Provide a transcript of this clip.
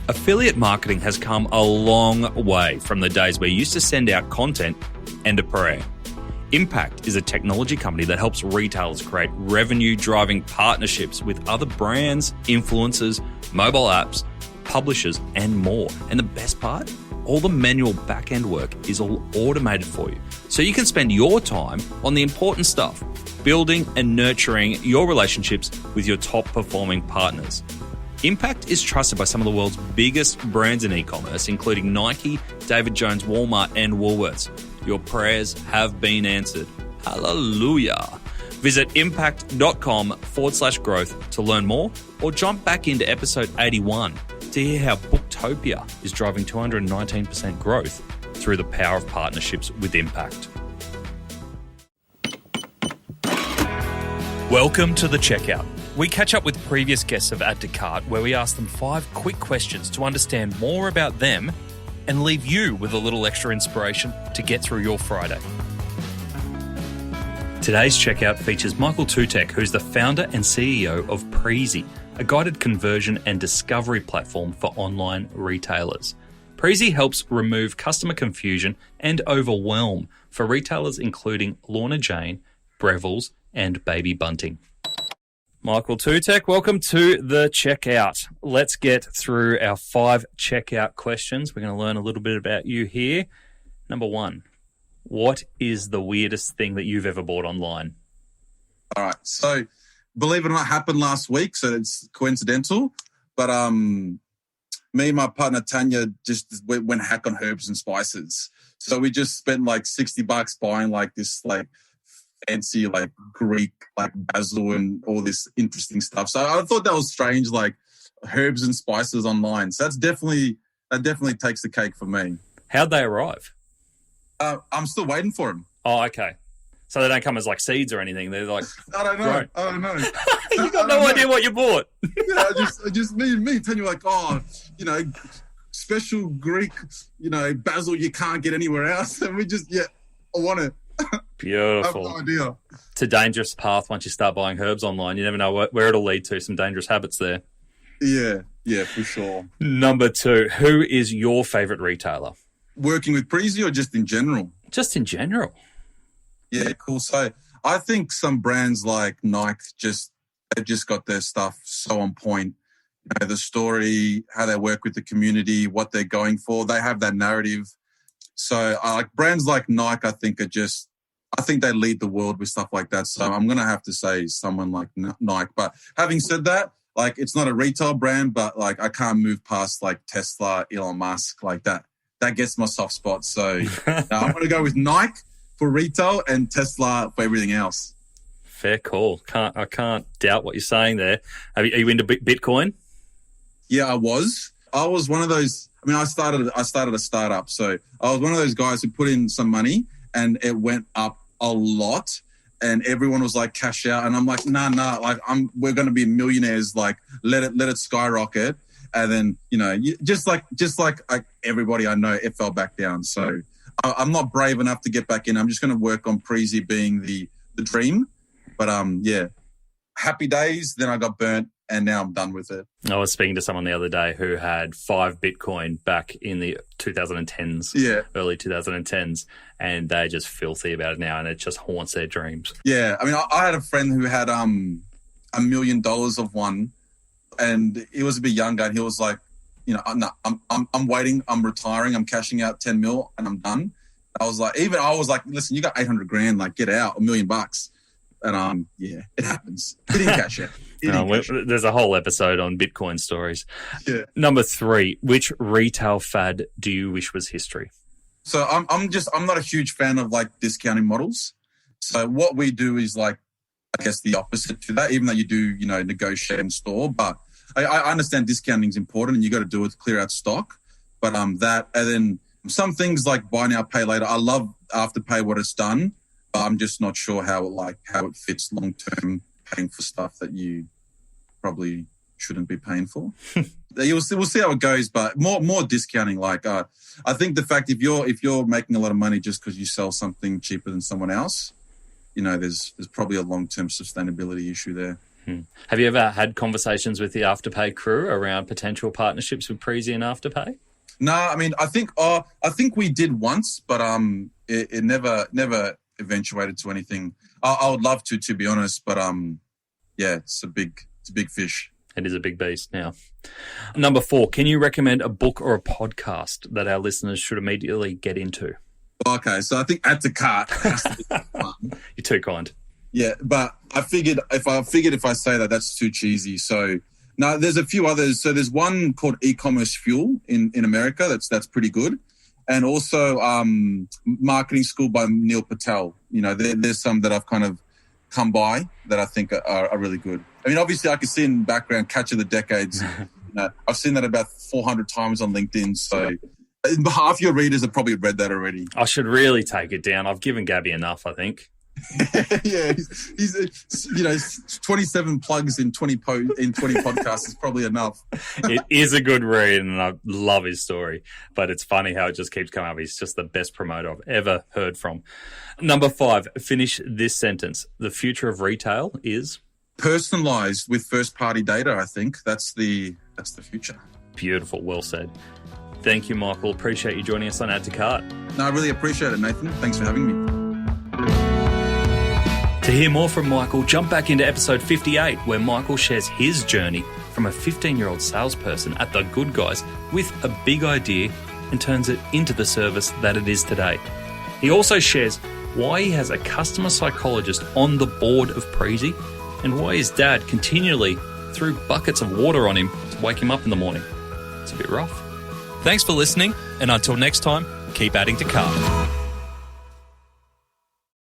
Affiliate marketing has come a long way from the days where you used to send out content and a prayer. Impact is a technology company that helps retailers create revenue-driving partnerships with other brands, influencers, mobile apps, publishers, and more. And the best part? All the manual back-end work is all automated for you. So you can spend your time on the important stuff, building and nurturing your relationships with your top-performing partners. Impact is trusted by some of the world's biggest brands in e-commerce, including Nike, David Jones, Walmart, and Woolworths. Your prayers have been answered. Hallelujah. Visit impact.com/growth to learn more, or jump back into episode 81 to hear how Booktopia is driving 219% growth through the power of partnerships with Impact. Welcome to The Checkout. We catch up with previous guests of Add to Cart, where we ask them 5 quick questions to understand more about them and leave you with a little extra inspiration to get through your Friday. Today's checkout features MIchael Tutek, who's the founder and CEO of Preezie, a guided conversion and discovery platform for online retailers. Preezie helps remove customer confusion and overwhelm for retailers including Lorna Jane, Breville's, and Baby Bunting. MIchael Tutek, welcome to The Checkout. Let's get through our 5 checkout questions. We're going to learn a little bit about you here. Number 1, what is the weirdest thing that you've ever bought online? All right. So, believe it or not, happened last week, so it's coincidental. But me and my partner Tanya just went hack on herbs and spices. So we just spent like $60 buying like this like fancy like Greek like basil and all this interesting stuff. So I thought that was strange, like herbs and spices online. So that definitely takes the cake for me. How'd they arrive? I'm still waiting for them. Oh, okay. So they don't come as like seeds or anything. They're like I don't know. You got no idea what you bought. Yeah, just me. Tanya like, special Greek, basil you can't get anywhere else, and we just I want it. Beautiful. I have no idea. It's a dangerous path once you start buying herbs online. You never know where it'll lead to. Some dangerous habits there. Yeah, for sure. Number 2, who is your favourite retailer? Working with Preezie or just in general? Just in general. Yeah, cool. So I think some brands like Nike they've just got their stuff so on point. The story, how they work with the community, what they're going for. They have that narrative. So brands like Nike, I think they lead the world with stuff like that. So I'm going to have to say someone like Nike. But having said that, like it's not a retail brand, but like I can't move past like Tesla, Elon Musk, like that. That gets my soft spot. So I'm going to go with Nike for retail and Tesla for everything else. Fair call. I can't doubt what you're saying there. Are you into Bitcoin? Yeah, I was one of those. I mean, I started a startup, so I was one of those guys who put in some money and it went up a lot, and everyone was like, "Cash out," and I'm like, "Nah, like we're going to be millionaires. Like, let it skyrocket." And then just like everybody I know, it fell back down. So I'm not brave enough to get back in. I'm just going to work on Preezie being the dream. But happy days. Then I got burnt. And now I'm done with it. I was speaking to someone the other day who had 5 Bitcoin back in the 2010s, early 2010s, and they're just filthy about it now, and it just haunts their dreams. Yeah, I mean, I had a friend who had $1 million of one, and he was a bit younger, and he was like, no, I'm waiting, I'm retiring, I'm cashing out 10 mil, and I'm done. I was like, listen, you got 800 grand, like get out, $1 million. And it happens. He didn't cash out. There's a whole episode on Bitcoin stories. Yeah. Number 3, which retail fad do you wish was history? So I'm not a huge fan of like discounting models. So what we do is like, I guess the opposite to that, even though you do, negotiate in store. But I understand discounting is important and you got to do it to clear out stock. But that, and then some things like buy now, pay later. I love Afterpay, what it's done. But I'm just not sure how it fits long term, paying for stuff that you probably shouldn't be paying for. We'll see how it goes, but more discounting. Like I think the fact if you're making a lot of money just because you sell something cheaper than someone else, there's probably a long term sustainability issue there. Have you ever had conversations with the Afterpay crew around potential partnerships with Preezie and Afterpay? No, I mean, I think we did once, but it never eventuated to anything. I would love to be honest, but yeah, it's a big fish. It is a big beast now. Number 4, can you recommend a book or a podcast that our listeners should immediately get into? Okay, so I think Add to Cart has to be fun. You're too kind. Yeah, but I figured if I say that, that's too cheesy. So no, there's a few others. So there's one called E-commerce Fuel in America. That's pretty good. And also Marketing School by Neil Patel. You know, there's some that I've kind of come by that I think are really good. I mean, obviously I can see in the background Catch of the Decades. I've seen that about 400 times on LinkedIn. So half your readers have probably read that already. I should really take it down. I've given Gabby enough, I think. Yeah, he's 27 plugs in 20 podcasts is probably enough. It is a good read, and I love his story. But it's funny how it just keeps coming up. He's just the best promoter I've ever heard from. Number 5, finish this sentence. The future of retail is personalized with first-party data. I think that's the future. Beautiful, well said. Thank you, Michael. Appreciate you joining us on Add to Cart. No, I really appreciate it, Nathan. Thanks for having me. To hear more from Michael, jump back into episode 58, where Michael shares his journey from a 15-year-old salesperson at The Good Guys with a big idea and turns it into the service that it is today. He also shares why he has a customer psychologist on the board of Preezie and why his dad continually threw buckets of water on him to wake him up in the morning. It's a bit rough. Thanks for listening, and until next time, keep adding to cart.